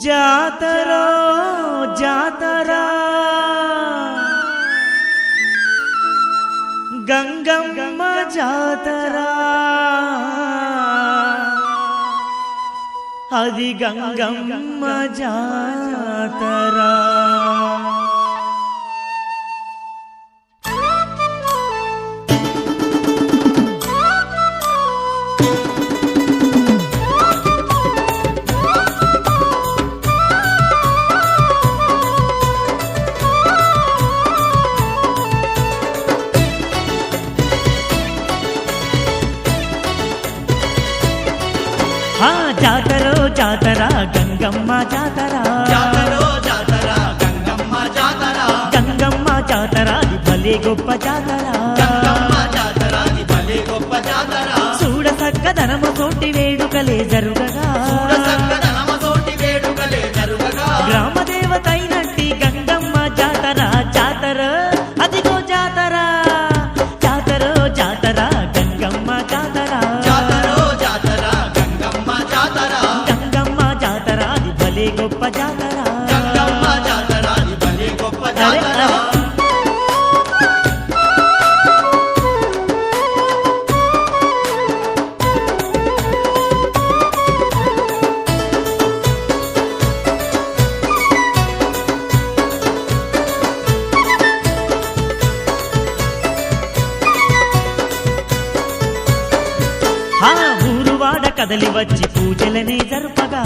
జాతరో జాతరా గంగమ్మ జాతరా అది గంగమ్మ జాతరా జాతరో జాతర గంగమ్మ జాతర జాతరో జాతర గంగమ్మ జాతర గంగమ్మ జాతర అది భలే గొప్ప జాతర గంగమ్మ జాతర అది భలే గొప్ప జాతర చూడ చక్కదనము తోటి వేడుకలే జరుగగా చూడ చక్కదనము తోటి వేడుకలే జరుగగా గ్రామ దేవత అయినట్టి గంగమ్మ జాతర జాతర అదిగో జాతర జాతరో జాతర గంగమ్మ జాతర జాతరో జాతర గంగమ్మ జాతర గంగమ్మ జాతర అది భలే గొప్ప జాతర గంగమ్మ జాతర అది భలే గొప్ప జాతర ఊరువాడ కదలి వచ్చి పూజలనే జరుపగా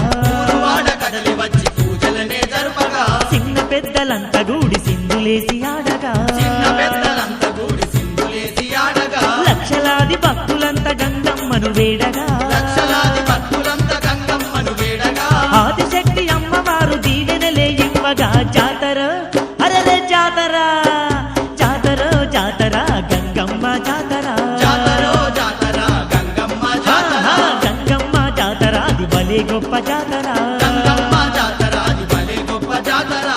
వాడ కదలి వచ్చి పూజలనే జరుపగా చిన్న పెద్దలంతా గూడి సింధులేసి ఆడగా చిన్న పెద్దలంతా కూడి సింధులేసి ఆడగా లక్షలాది భక్తులంతా గంగమ్మను వేడగా లక్షలాది భక్తులంతా గంగమ్మను వేడగా ఆదిశక్తి అమ్మవారు దీవెనలే ఇవ్వగా జాతర అరలే జాతర జాతర జాతర గంగమ్మ జాతర జాతరో జాతర గంగమ్మ జాతర గంగమ్మ జాతర అది భలే గొప్ప జాతర గంగమ్మ జాతర అది భలే గొప్ప జాతర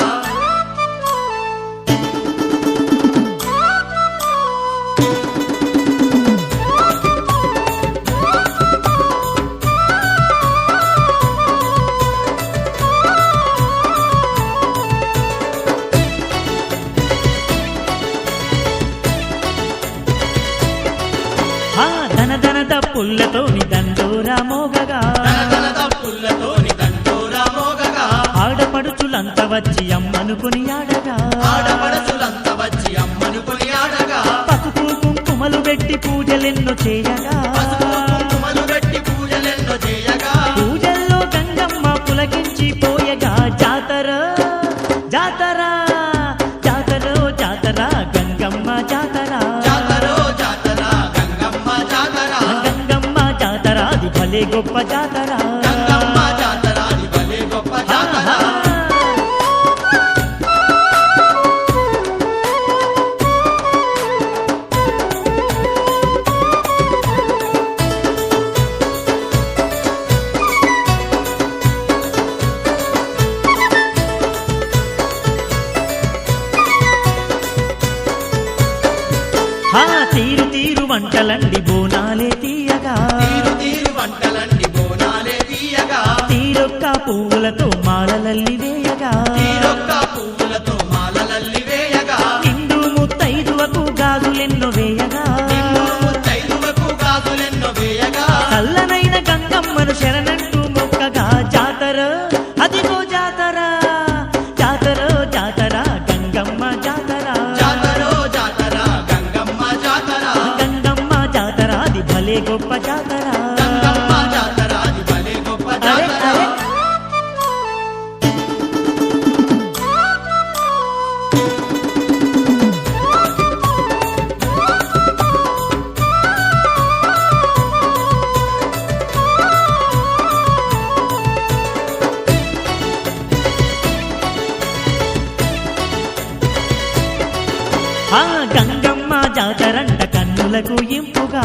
ధన ధన తప్పులతోని దండోరా మోగగా తనతన పుల్లతోని దండోరా మోగగా ఆడపడుచులంతా వచ్చి అమ్మను కొనియాడగా ఆడపడచులంతా వచ్చి అమ్మను కొనియాడగా పసుపు కుంకుమలు పెట్టి పూజలెన్నో చేయగా పసుపు కుంకుమలు పెట్టి పూజలెన్నో చేయగా పూజల్లో గంగమ్మ పులకించి పోయగా జాతర జాతర జాతర జాతర గంగమ్మ జాతర జాతరో జాతర గంగమ్మ జాతర గంగమ్మ జాతర అది భలే గొప్ప జాతర గంగమ్మ జాతర అది భలే గొప్ప జాతర తీరు తీరు వంటలండి బోనాలే తీయగా తీరు తీరు వంటలండి బోనాలే తీయగా తీరొక్క పువ్వులతో మాలలల్లి వేయగా తీరొక్క పువ్వులతో మాలలల్లి వేయగా నిండు ముత్తైదువకు గాజులెన్నో వేయగా నిన్ను ముత్తైదువకు గాజులెన్నో వేయగా చల్లనైన గంగమ్మను శరణంటూ మొక్కగా జాతర అదిగో జాతర జాతర జాతర గంగమ్మ జాతర జాతరో జాతర గంగమ్మ జాతర గంగమ్మ జాతర అది భలే గొప్ప జాతర గంగమ్మ జాతర అది భలే గొప్ప అరే జాతర అరే గంగమ్మ జాతరంట కన్నులకు ఇంపుగా